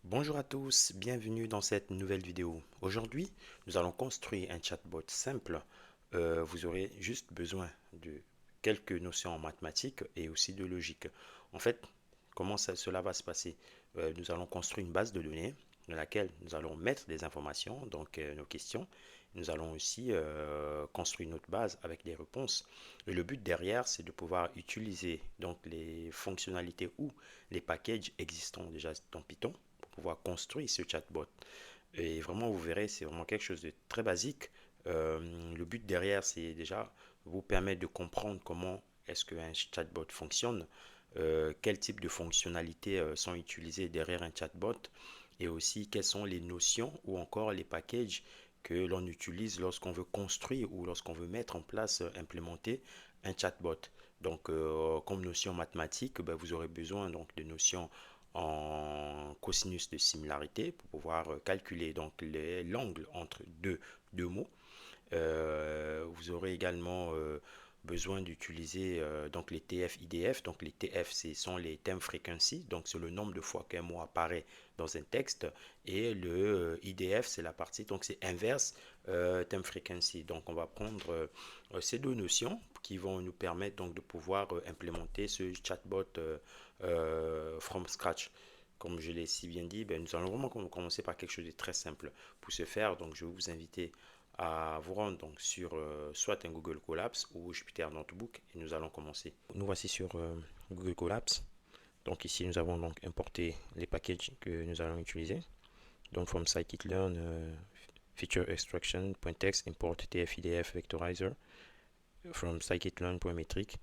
Bonjour à tous, bienvenue dans cette nouvelle vidéo. Aujourd'hui, nous allons construire un chatbot simple. Vous aurez juste besoin de quelques notions en mathématiques et aussi de logique. En fait, comment cela va se passer? Nous allons construire une base de données dans laquelle nous allons mettre des informations, donc nos questions. Nous allons aussi construire notre base avec des réponses. Et le but derrière, c'est de pouvoir utiliser donc les fonctionnalités ou les packages existants déjà dans Python pour pouvoir construire ce chatbot. Et vraiment, vous verrez, c'est vraiment quelque chose de très basique. Le but derrière, c'est déjà vous permettre de comprendre comment est-ce qu'un chatbot fonctionne, quel type de fonctionnalités sont utilisées derrière un chatbot, et aussi quelles sont les notions ou encore les packages que l'on utilise lorsqu'on veut construire ou lorsqu'on veut mettre en place, implémenter un chatbot. Donc, comme notion mathématique, ben, vous aurez besoin donc de notions en cosinus de similarité pour pouvoir calculer donc l'angle entre deux mots. Vous aurez également besoin d'utiliser donc les TF, IDF. Donc les TF, ce sont les term frequency, donc c'est le nombre de fois qu'un mot apparaît dans un texte. Et le IDF, c'est la partie, donc c'est inverse term frequency. Donc on va prendre ces deux notions qui vont nous permettre donc de pouvoir implémenter ce chatbot from scratch. Comme je l'ai si bien dit, ben, nous allons vraiment commencer par quelque chose de très simple. Pour ce faire, donc je vais vous inviter à vous rendre donc sur soit un Google Colabs ou Jupyter Notebook et nous allons commencer. Nous voici sur Google Colabs. Donc ici nous avons donc importé les packages que nous allons utiliser. Donc from scikit-learn feature extraction.txt import tf-idf vectorizer from scikit-learn.metric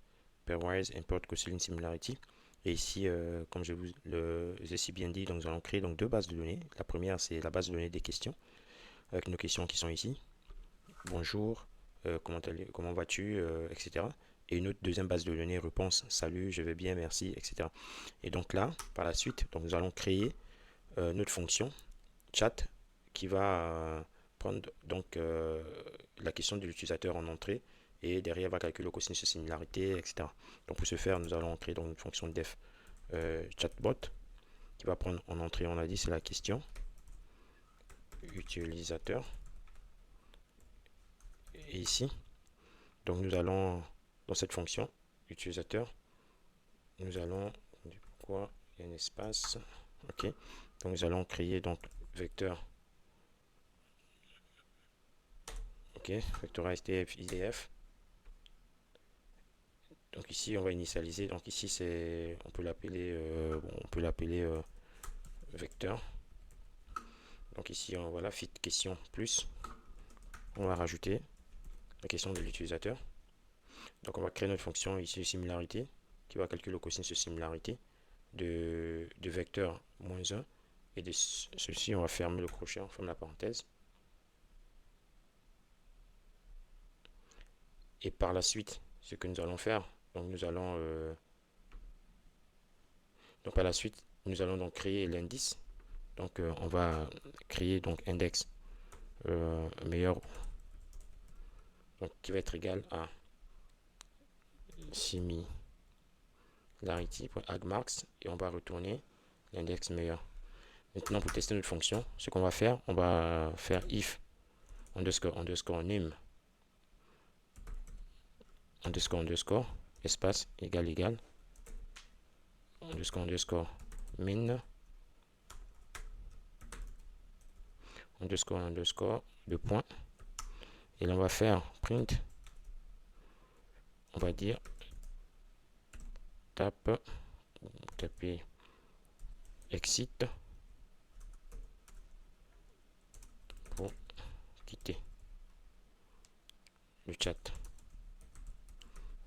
pairwise import cosilient similarity. Et ici, comme je vous ai si bien dit, donc nous allons créer donc deux bases de données. La première, c'est la base de données des questions, avec nos questions qui sont ici. Bonjour, comment vas-tu, etc. Et une autre deuxième base de données, réponse, salut, je vais bien, merci, etc. Et donc là, par la suite, donc nous allons créer notre fonction chat qui va prendre donc la question de l'utilisateur en entrée et derrière va calculer le cosinus de similarité, etc. Donc pour ce faire, nous allons créer donc une fonction def chatbot qui va prendre en entrée, on a dit, c'est la question utilisateur. Et ici, donc nous allons, dans cette fonction utilisateur, nous allons, pourquoi il y a un espace, ok, donc nous allons créer donc vecteur, ok, vectorize tf idf. Donc ici on va initialiser, donc ici c'est, on peut l'appeler, vecteur. Donc ici on voilà fit question plus, on va rajouter la question de l'utilisateur. Donc on va créer notre fonction ici similarité qui va calculer le cosinus de similarité de vecteur moins 1 et de ceci on va fermer le crochet, on ferme la parenthèse. Et par la suite, ce que nous allons faire, donc nous allons donc par la suite, nous allons donc créer l'indice. Donc on va créer donc index meilleur, donc qui va être égal à similarity.addMarks et on va retourner l'index meilleur. Maintenant pour tester notre fonction, ce qu'on va faire, on va faire if underscore name underscore espace égal underscore min underscore le point et là on va faire print, on va dire taper exit pour quitter le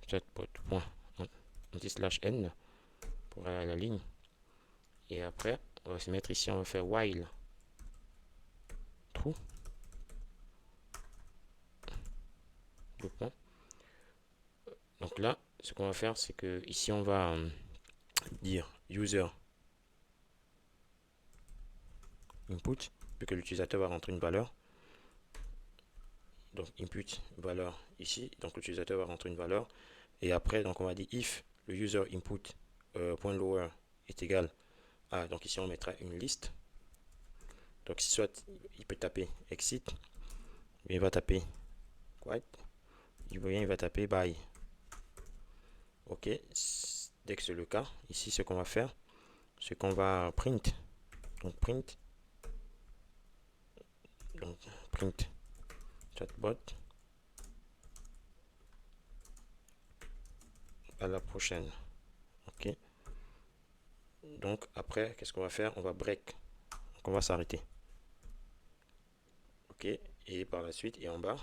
chatbot point slash n pour aller à la ligne et après on va se mettre ici, on va faire while true le point. Donc là ce qu'on va faire c'est que ici on va dire user input vu que l'utilisateur va rentrer une valeur, donc input valeur ici, donc l'utilisateur va rentrer une valeur et après donc on va dire if le user input point lower est égal à, donc ici on mettra une liste Donc, soit il peut taper exit, il va taper quite, il va taper buy. Ok, dès que c'est le cas, ici, ce qu'on va faire, c'est qu'on va print. Donc, print chatbot. À la prochaine. Ok. Donc, après, qu'est-ce qu'on va faire? On va break. Donc, on va s'arrêter. Ok. Et par la suite, et en bas,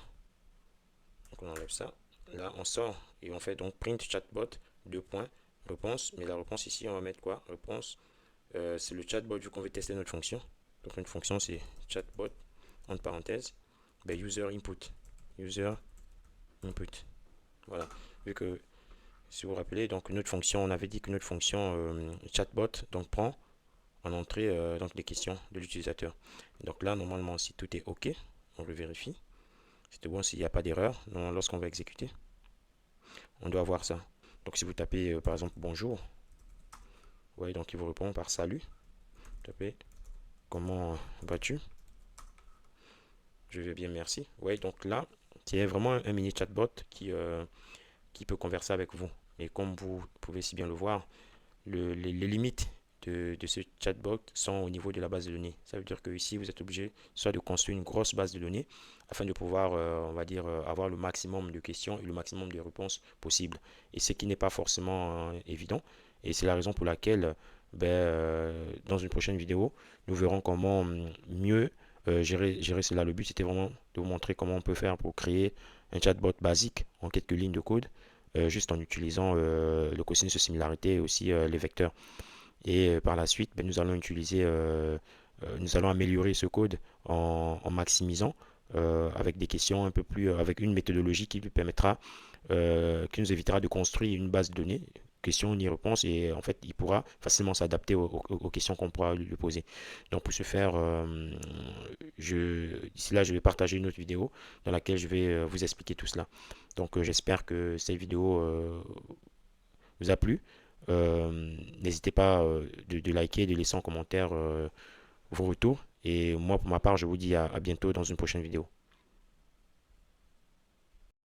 donc on enlève ça. Là, on sort et on fait donc print chatbot, deux points, réponse. Mais la réponse ici, on va mettre quoi? Réponse, c'est le chatbot vu qu'on veut tester notre fonction. Donc, une fonction, c'est chatbot, entre parenthèses, ben, user input. User input. Voilà. Vu que, si vous vous rappelez, donc notre fonction, on avait dit que notre fonction chatbot donc prend en entrée donc les questions de l'utilisateur. Donc là, normalement, si tout est OK, on le vérifie. C'est bon s'il n'y a pas d'erreur lorsqu'on va exécuter. On doit voir ça. Donc si vous tapez par exemple bonjour, vous voyez, donc il vous répond par salut. Tapez comment vas-tu? Je vais bien, merci. Vous voyez, donc là, c'est vraiment un mini chatbot qui peut converser avec vous. Et comme vous pouvez si bien le voir, les limites de ce chatbot sont au niveau de la base de données. Ça veut dire que ici, vous êtes obligé soit de construire une grosse base de données afin de pouvoir, on va dire, avoir le maximum de questions et le maximum de réponses possibles. Et ce qui n'est pas forcément évident. Et c'est la raison pour laquelle, dans une prochaine vidéo, nous verrons comment mieux gérer cela. Le but, c'était vraiment de vous montrer comment on peut faire pour créer un chatbot basique en quelques lignes de code juste en utilisant le cosinus de similarité et aussi les vecteurs. Et par la suite, nous allons utiliser, nous allons améliorer ce code en maximisant avec des questions un peu plus, avec une méthodologie qui lui permettra, qui nous évitera de construire une base de données, questions ni réponses, et en fait, il pourra facilement s'adapter aux questions qu'on pourra lui poser. Donc, pour ce faire, d'ici là, je vais partager une autre vidéo dans laquelle je vais vous expliquer tout cela. Donc, j'espère que cette vidéo vous a plu. N'hésitez pas de liker, de laisser en commentaire vos retours. Et moi, pour ma part, je vous dis à bientôt dans une prochaine vidéo.